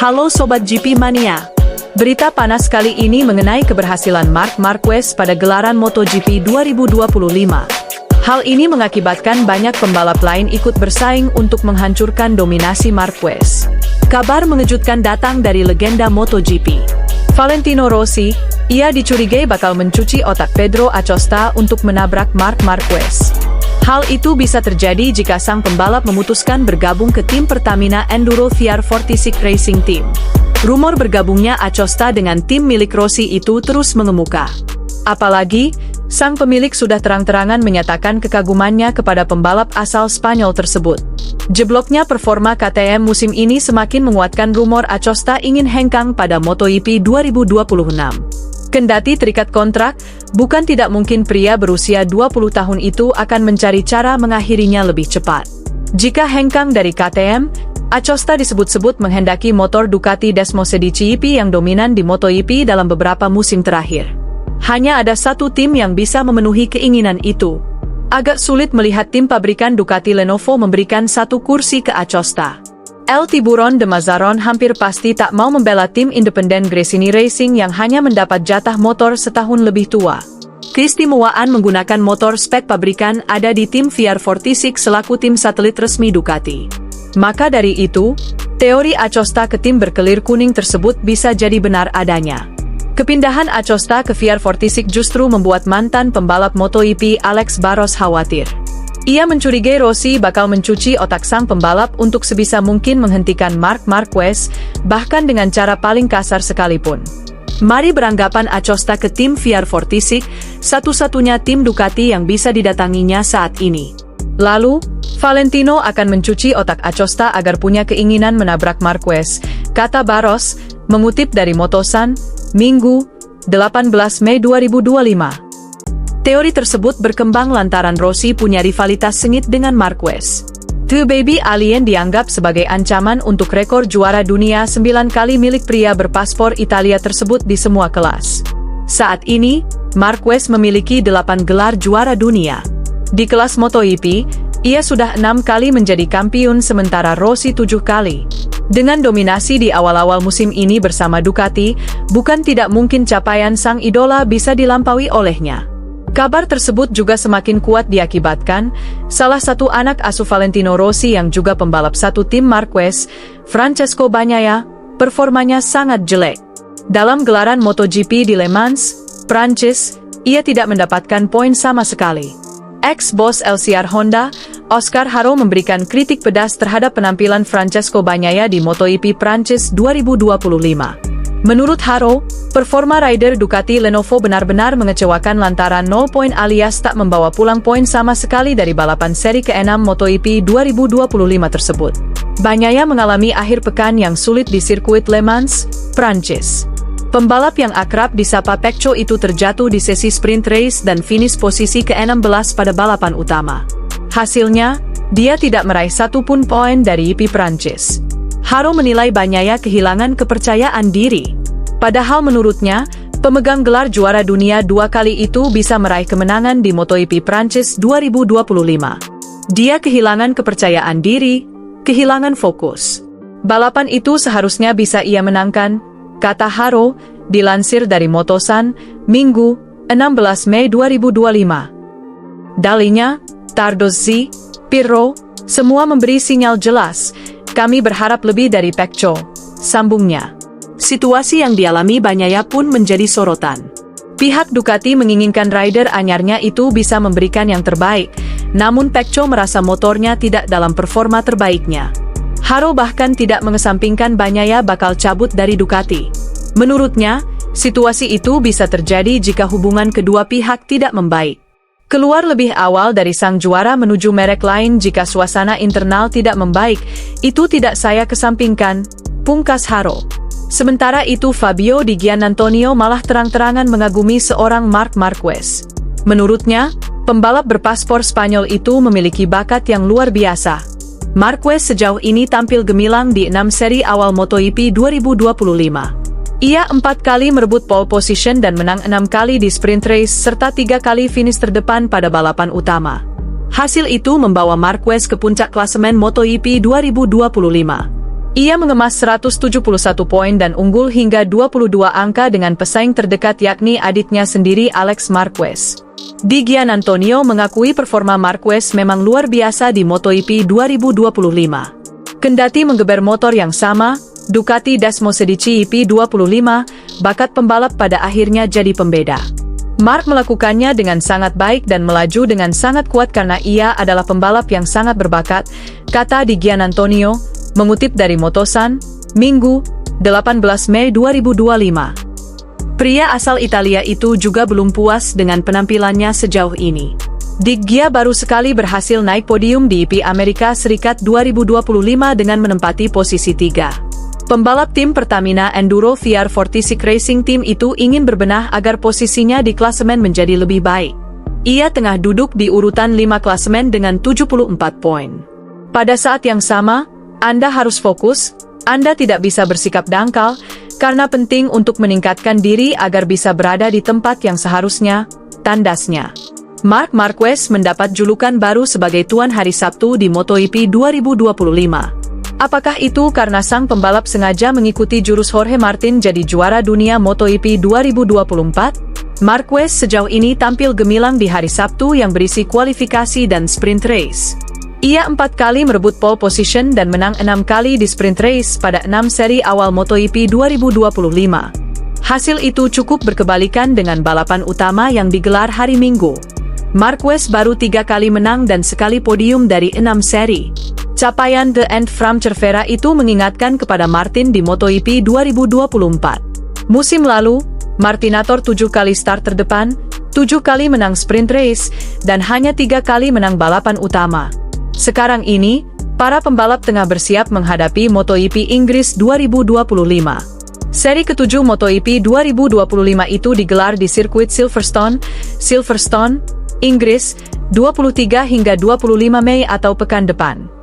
Halo Sobat GP Mania. Berita panas kali ini mengenai keberhasilan Marc Marquez pada gelaran MotoGP 2025. Hal ini mengakibatkan banyak pembalap lain ikut bersaing untuk menghancurkan dominasi Marquez. Kabar mengejutkan datang dari legenda MotoGP, Valentino Rossi. Ia dicurigai bakal mencuci otak Pedro Acosta untuk menabrak Marc Marquez. Hal itu bisa terjadi jika sang pembalap memutuskan bergabung ke tim Pertamina Enduro VR46 Racing Team. Rumor bergabungnya Acosta dengan tim milik Rossi itu terus mengemuka. Apalagi, sang pemilik sudah terang-terangan menyatakan kekagumannya kepada pembalap asal Spanyol tersebut. Jebloknya performa KTM musim ini semakin menguatkan rumor Acosta ingin hengkang pada MotoGP 2026. Kendati terikat kontrak, bukan tidak mungkin pria berusia 20 tahun itu akan mencari cara mengakhirinya lebih cepat. Jika hengkang dari KTM, Acosta disebut-sebut menghendaki motor Ducati Desmosedici yang dominan di MotoGP dalam beberapa musim terakhir. Hanya ada satu tim yang bisa memenuhi keinginan itu. Agak sulit melihat tim pabrikan Ducati Lenovo memberikan satu kursi ke Acosta. El Tiburon de Mazarrón hampir pasti tak mau membela tim independen Gresini Racing yang hanya mendapat jatah motor setahun lebih tua. Keistimewaan menggunakan motor spek pabrikan ada di tim VR46 selaku tim satelit resmi Ducati. Maka dari itu, teori Acosta ke tim berkelir kuning tersebut bisa jadi benar adanya. Kepindahan Acosta ke VR46 justru membuat mantan pembalap MotoGP Alex Barros khawatir. Ia mencurigai Rossi bakal mencuci otak sang pembalap untuk sebisa mungkin menghentikan Marc Marquez, bahkan dengan cara paling kasar sekalipun. Mari beranggapan Acosta ke tim VR46, satu-satunya tim Ducati yang bisa didatanginya saat ini. Lalu, Valentino akan mencuci otak Acosta agar punya keinginan menabrak Marquez, kata Barros, mengutip dari Motosan, Minggu, 18 Mei 2025. Teori tersebut berkembang lantaran Rossi punya rivalitas sengit dengan Marquez. The Baby Alien dianggap sebagai ancaman untuk rekor juara dunia 9 kali milik pria berpaspor Italia tersebut di semua kelas. Saat ini, Marquez memiliki 8 gelar juara dunia. Di kelas MotoGP, ia sudah 6 kali menjadi kampiun sementara Rossi 7 kali. Dengan dominasi di awal-awal musim ini bersama Ducati, bukan tidak mungkin capaian sang idola bisa dilampaui olehnya. Kabar tersebut juga semakin kuat diakibatkan salah satu anak asuh Valentino Rossi yang juga pembalap satu tim Marquez, Francesco Bagnaia, performanya sangat jelek. Dalam gelaran MotoGP di Le Mans, Prancis, ia tidak mendapatkan poin sama sekali. Ex-bos LCR Honda, Oscar Haro memberikan kritik pedas terhadap penampilan Francesco Bagnaia di MotoGP Prancis 2025. Menurut Haro, performa rider Ducati Lenovo benar-benar mengecewakan lantaran 0 poin alias tak membawa pulang poin sama sekali dari balapan seri ke-6 MotoGP 2025 tersebut. Bagnaia mengalami akhir pekan yang sulit di sirkuit Le Mans, Prancis. Pembalap yang akrab disapa Pecco itu terjatuh di sesi sprint race dan finish posisi ke-16 pada balapan utama. Hasilnya, dia tidak meraih satu pun poin dari GP Prancis. Haro menilai Bagnaia kehilangan kepercayaan diri. Padahal menurutnya, pemegang gelar juara dunia 2 kali itu bisa meraih kemenangan di MotoGP Prancis 2025. Dia kehilangan kepercayaan diri, kehilangan fokus. Balapan itu seharusnya bisa ia menangkan, kata Haro, dilansir dari Motosan, Minggu, 16 Mei 2025. Dalinya, Tardozzi, Pirro, semua memberi sinyal jelas. Kami berharap lebih dari Pecco, sambungnya. Situasi yang dialami Bagnaia pun menjadi sorotan. Pihak Ducati menginginkan rider anyarnya itu bisa memberikan yang terbaik, namun Pecco merasa motornya tidak dalam performa terbaiknya. Haro bahkan tidak mengesampingkan Bagnaia bakal cabut dari Ducati. Menurutnya, situasi itu bisa terjadi jika hubungan kedua pihak tidak membaik. Keluar lebih awal dari sang juara menuju merek lain jika suasana internal tidak membaik, itu tidak saya kesampingkan, pungkas Haro. Sementara itu Fabio Di Giannantonio malah terang-terangan mengagumi seorang Marc Marquez. Menurutnya, pembalap berpaspor Spanyol itu memiliki bakat yang luar biasa. Marquez sejauh ini tampil gemilang di 6 seri awal MotoGP 2025. Ia 4 kali merebut pole position dan menang 6 kali di sprint race serta 3 kali finish terdepan pada balapan utama. Hasil itu membawa Marquez ke puncak klasemen MotoGP 2025. Ia mengemas 171 poin dan unggul hingga 22 angka dengan pesaing terdekat yakni adiknya sendiri Alex Marquez. Di Gian Antonio mengakui performa Marquez memang luar biasa di MotoGP 2025. Kendati menggeber motor yang sama, Ducati Dasmo Sedici EP25, bakat pembalap pada akhirnya jadi pembeda. Mark melakukannya dengan sangat baik dan melaju dengan sangat kuat karena ia adalah pembalap yang sangat berbakat, kata Di Gian Antonio, mengutip dari Motosan, Minggu, 18 Mei 2025. Pria asal Italia itu juga belum puas dengan penampilannya sejauh ini. Di Gia baru sekali berhasil naik podium di EP Amerika Serikat 2025 dengan menempati posisi 3. Pembalap tim Pertamina Enduro VR46 Racing Team itu ingin berbenah agar posisinya di klasemen menjadi lebih baik. Ia tengah duduk di urutan 5 klasemen dengan 74 poin. Pada saat yang sama, Anda harus fokus, Anda tidak bisa bersikap dangkal, karena penting untuk meningkatkan diri agar bisa berada di tempat yang seharusnya, tandasnya. Marc Marquez mendapat julukan baru sebagai Tuan Hari Sabtu di MotoGP 2025. Apakah itu karena sang pembalap sengaja mengikuti jurus Jorge Martin jadi juara dunia MotoGP 2024? Marquez sejauh ini tampil gemilang di hari Sabtu yang berisi kualifikasi dan sprint race. Ia 4 kali merebut pole position dan menang 6 kali di sprint race pada 6 seri awal MotoGP 2025. Hasil itu cukup berkebalikan dengan balapan utama yang digelar hari Minggu. Marquez baru 3 kali menang dan sekali podium dari 6 seri. Capaian The End from Cervera itu mengingatkan kepada Martin di MotoGP 2024. Musim lalu, Martinator 7 kali start terdepan, 7 kali menang sprint race, dan hanya 3 kali menang balapan utama. Sekarang ini, para pembalap tengah bersiap menghadapi MotoGP Inggris 2025. Seri ke-7 MotoGP 2025 itu digelar di sirkuit Silverstone, Inggris, 23 hingga 25 Mei atau pekan depan.